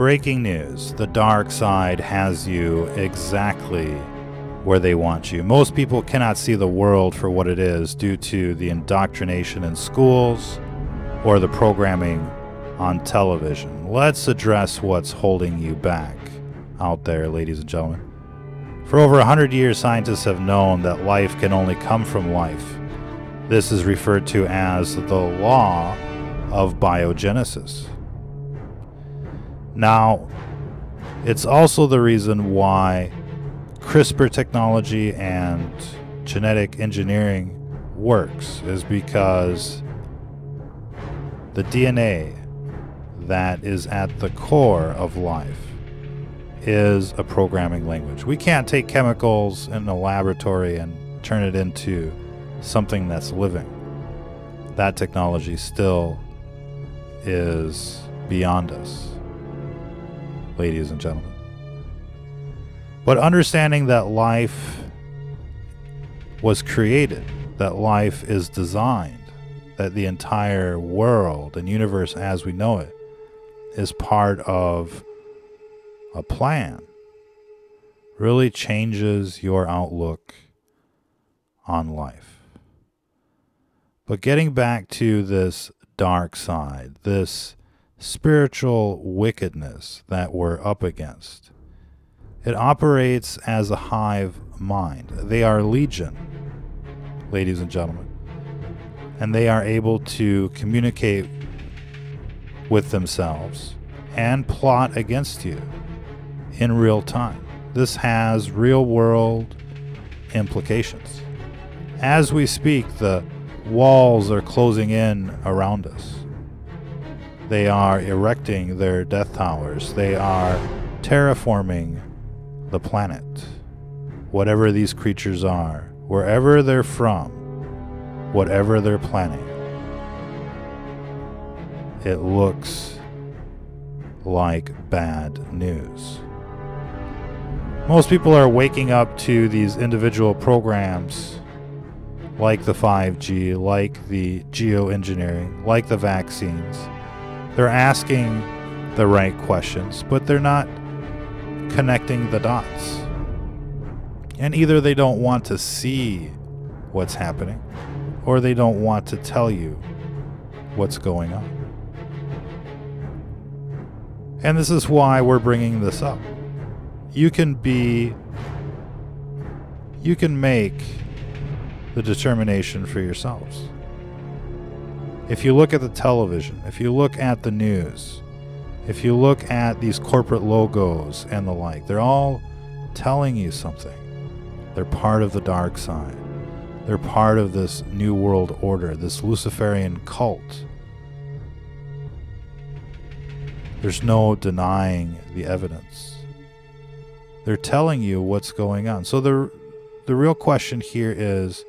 Breaking news. The dark side has you exactly where they want you. Most people cannot see the world for what it is due to the indoctrination in schools or the programming on television. Let's address what's holding you back out there, ladies and gentlemen. For over 100 years, scientists have known that life can only come from life. This is referred to as the law of biogenesis. Now, it's also the reason why CRISPR technology and genetic engineering works, is because the DNA that is at the core of life is a programming language. We can't take chemicals in a laboratory and turn it into something that's living. That technology still is beyond us, ladies and gentlemen. But understanding that life was created, that life is designed, that the entire world and universe as we know it is part of a plan, really changes your outlook on life. But getting back to this dark side, this spiritual wickedness that we're up against, it operates as a hive mind. They are legion, ladies and gentlemen, and they are able to communicate with themselves and plot against you in real time. This has real world implications. As we speak, the walls are closing in around us. They are erecting their death towers. They are terraforming the planet. Whatever these creatures are, wherever they're from, whatever they're planning, it looks like bad news. Most people are waking up to these individual programs like the 5G, like the geoengineering, like the vaccines. They're asking the right questions, but they're not connecting the dots. And either they don't want to see what's happening, or they don't want to tell you what's going on. And this is why we're bringing this up. You can make the determination for yourselves. If you look at the television, if you look at the news, if you look at these corporate logos and the like, they're all telling you something. They're part of the dark side. They're part of this new world order, this Luciferian cult. There's no denying the evidence. They're telling you what's going on. So the real question here is,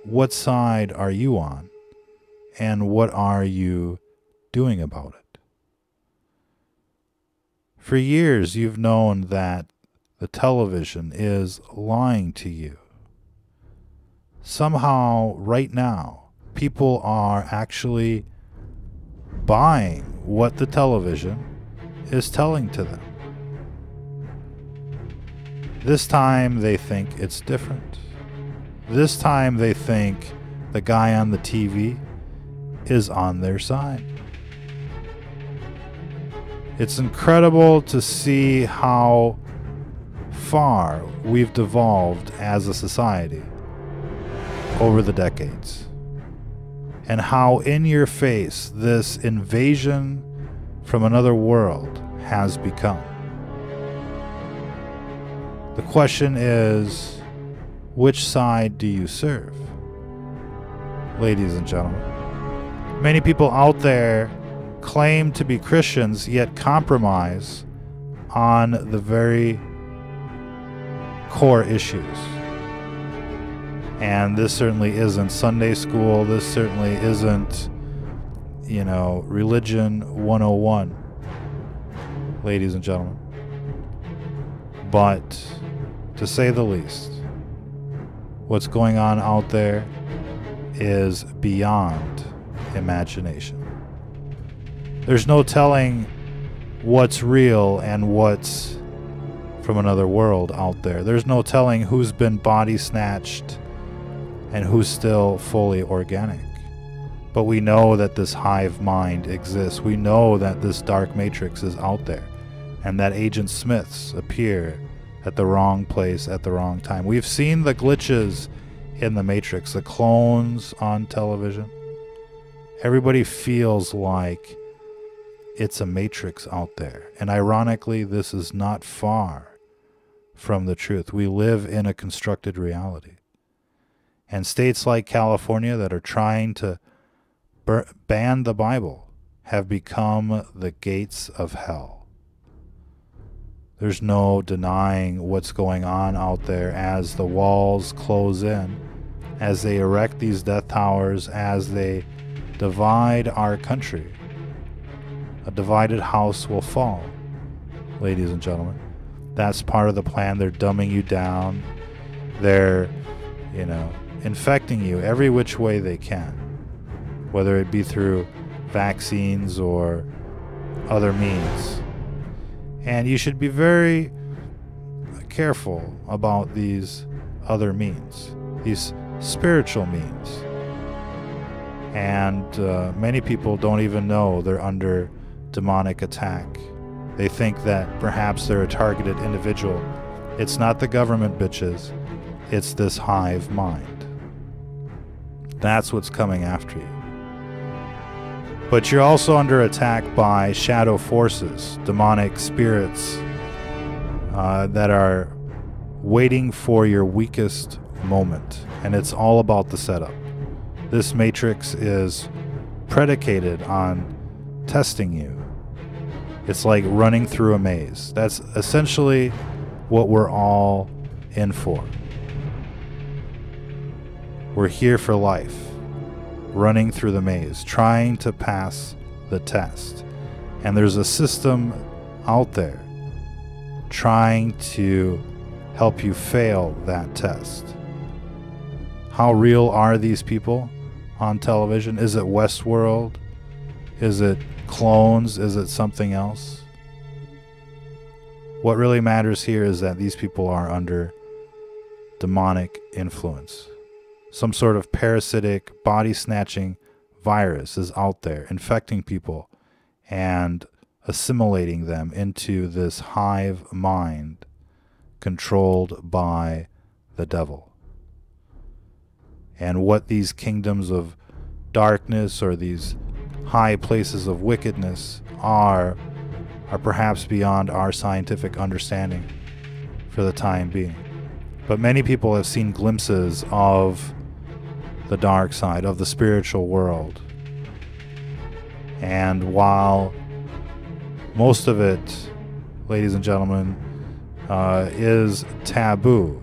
what side are you on? And what are you doing about it? For years, you've known that the television is lying to you. Somehow, right now, people are actually buying what the television is telling to them. This time they think it's different. This time they think the guy on the TV is on their side. It's incredible to see how far we've devolved as a society over the decades, and how in your face this invasion from another world has become. The question is, which side do you serve? Ladies and gentlemen, many people out there claim to be Christians, yet compromise on the very core issues. And this certainly isn't Sunday school. This certainly isn't, religion 101, ladies and gentlemen. But to say the least, what's going on out there is beyond imagination. There's no telling what's real and what's from another world out there. There's no telling who's been body snatched and who's still fully organic. But we know that this hive mind exists. We know that this dark matrix is out there, and that Agent Smiths appear at the wrong place at the wrong time. We've seen the glitches in the matrix, the clones on television. Everybody feels like it's a matrix out there. And ironically, this is not far from the truth. We live in a constructed reality. And states like California that are trying to ban the Bible have become the gates of hell. There's no denying what's going on out there as the walls close in, as they erect these death towers, as they divide our country. A divided house will fall, ladies and gentlemen. That's part of the plan. They're dumbing you down. They're, infecting you every which way they can, whether it be through vaccines or other means. And you should be very careful about these other means, these spiritual means. And many people don't even know they're under demonic attack. They think that perhaps they're a targeted individual. It's not the government, bitches. It's this hive mind. That's what's coming after you. But you're also under attack by shadow forces, demonic spirits that are waiting for your weakest moment. And it's all about the setup. This matrix is predicated on testing you. It's like running through a maze. That's essentially what we're all in for. We're here for life, running through the maze, trying to pass the test. And there's a system out there trying to help you fail that test. How real are these people on television? Is it Westworld? Is it clones? Is it something else? What really matters here is that these people are under demonic influence. Some sort of parasitic, body-snatching virus is out there, infecting people and assimilating them into this hive mind controlled by the devil. And what these kingdoms of darkness or these high places of wickedness are perhaps beyond our scientific understanding for the time being. But many people have seen glimpses of the dark side, of the spiritual world. And while most of it, ladies and gentlemen, is taboo,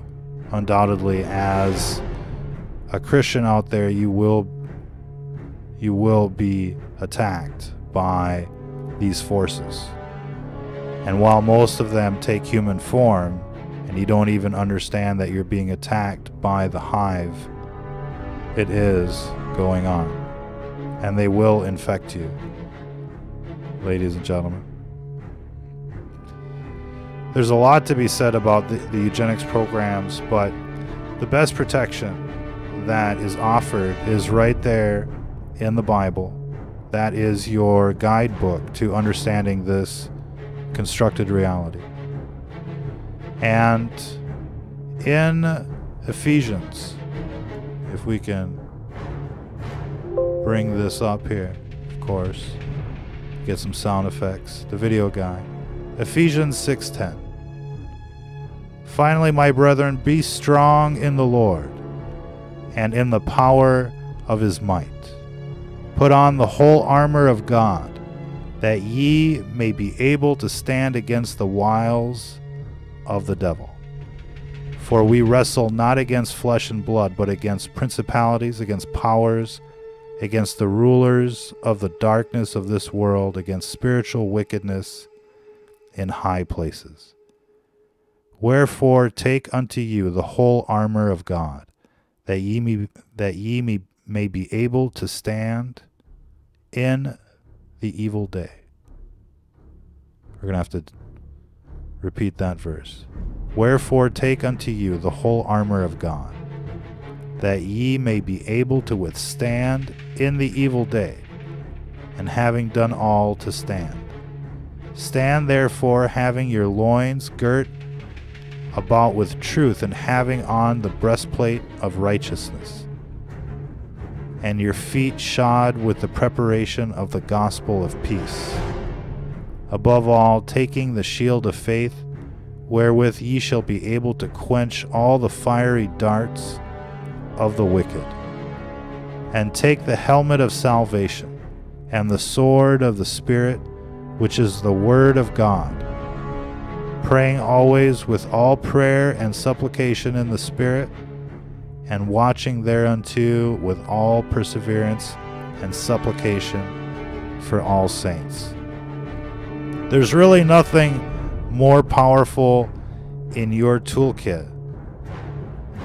undoubtedly, as a Christian out there, you will be attacked by these forces. And while most of them take human form, and you don't even understand that you're being attacked by the hive, it is going on. And they will infect you, ladies and gentlemen. There's a lot to be said about the eugenics programs, but the best protection that is offered is right there in the Bible. That is your guidebook to understanding this constructed reality. And in Ephesians, if we can bring this up here, of course, get some sound effects, the video guy. Ephesians 6:10. Finally, my brethren, be strong in the Lord and in the power of his might. Put on the whole armor of God, that ye may be able to stand against the wiles of the devil. For we wrestle not against flesh and blood, but against principalities, against powers, against the rulers of the darkness of this world, against spiritual wickedness in high places. Wherefore take unto you the whole armor of God, that ye may be able to stand in the evil day. We're going to have to repeat that verse. Wherefore take unto you the whole armor of God, that ye may be able to withstand in the evil day, and having done all to stand. Stand therefore, having your loins girt about with truth, and having on the breastplate of righteousness, and your feet shod with the preparation of the gospel of peace. Above all, taking the shield of faith, wherewith ye shall be able to quench all the fiery darts of the wicked. And take the helmet of salvation, and the sword of the Spirit, which is the word of God, praying always with all prayer and supplication in the Spirit, and watching thereunto with all perseverance and supplication for all saints. There's really nothing more powerful in your toolkit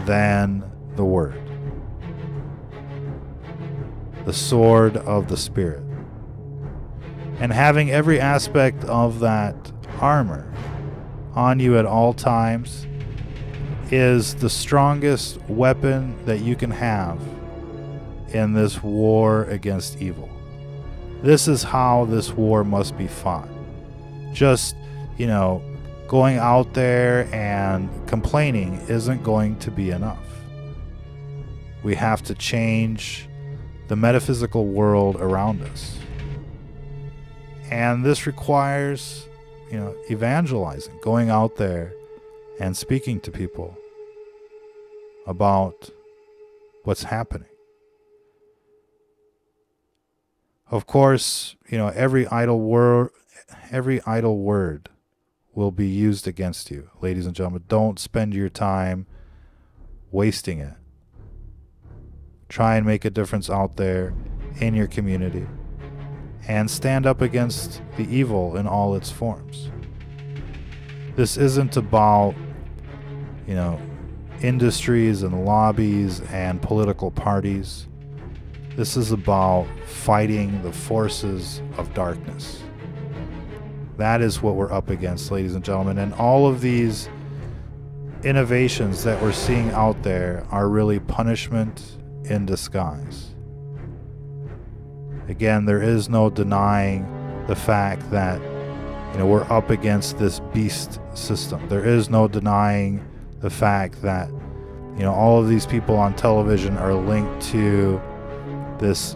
than the Word, the sword of the Spirit. And having every aspect of that armor on you at all times is the strongest weapon that you can have in this war against evil. This is how this war must be fought. Just, going out there and complaining isn't going to be enough. We have to change the metaphysical world around us. And this requires, evangelizing, going out there and speaking to people about what's happening. Of course, every idle word will be used against you. Ladies and gentlemen, don't spend your time wasting it. Try and make a difference out there in your community and stand up against the evil in all its forms. This isn't about, industries and lobbies and political parties. This is about fighting the forces of darkness. That is what we're up against, ladies and gentlemen. And all of these innovations that we're seeing out there are really punishment in disguise. Again, there is no denying the fact that, we're up against this beast system. There is no denying the fact that, all of these people on television are linked to this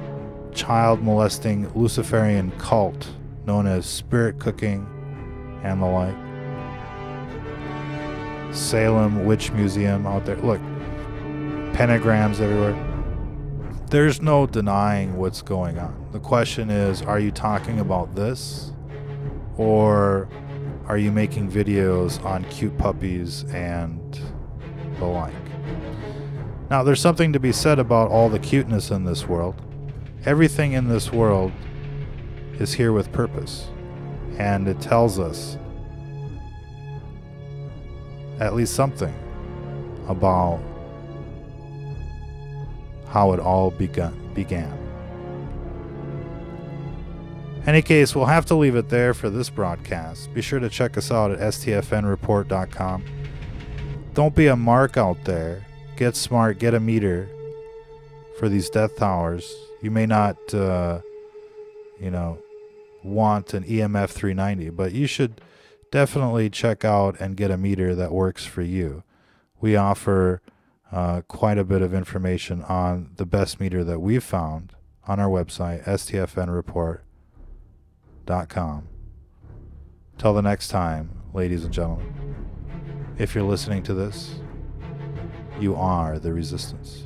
child molesting Luciferian cult known as spirit cooking and the like. Salem Witch Museum out there. Look, pentagrams everywhere. There's no denying what's going on. The question is, are you talking about this? Or are you making videos on cute puppies and the like? Now, there's something to be said about all the cuteness in this world. Everything in this world is here with purpose. And it tells us at least something about how it all began. In any case, we'll have to leave it there for this broadcast. Be sure to check us out at stfnreport.com. Don't be a mark out there. Get smart. Get a meter for these death towers. You may not, want an EMF 390, but you should definitely check out and get a meter that works for you. We offer quite a bit of information on the best meter that we've found on our website, stfnreport.com. Till the next time, ladies and gentlemen, if you're listening to this, you are the resistance.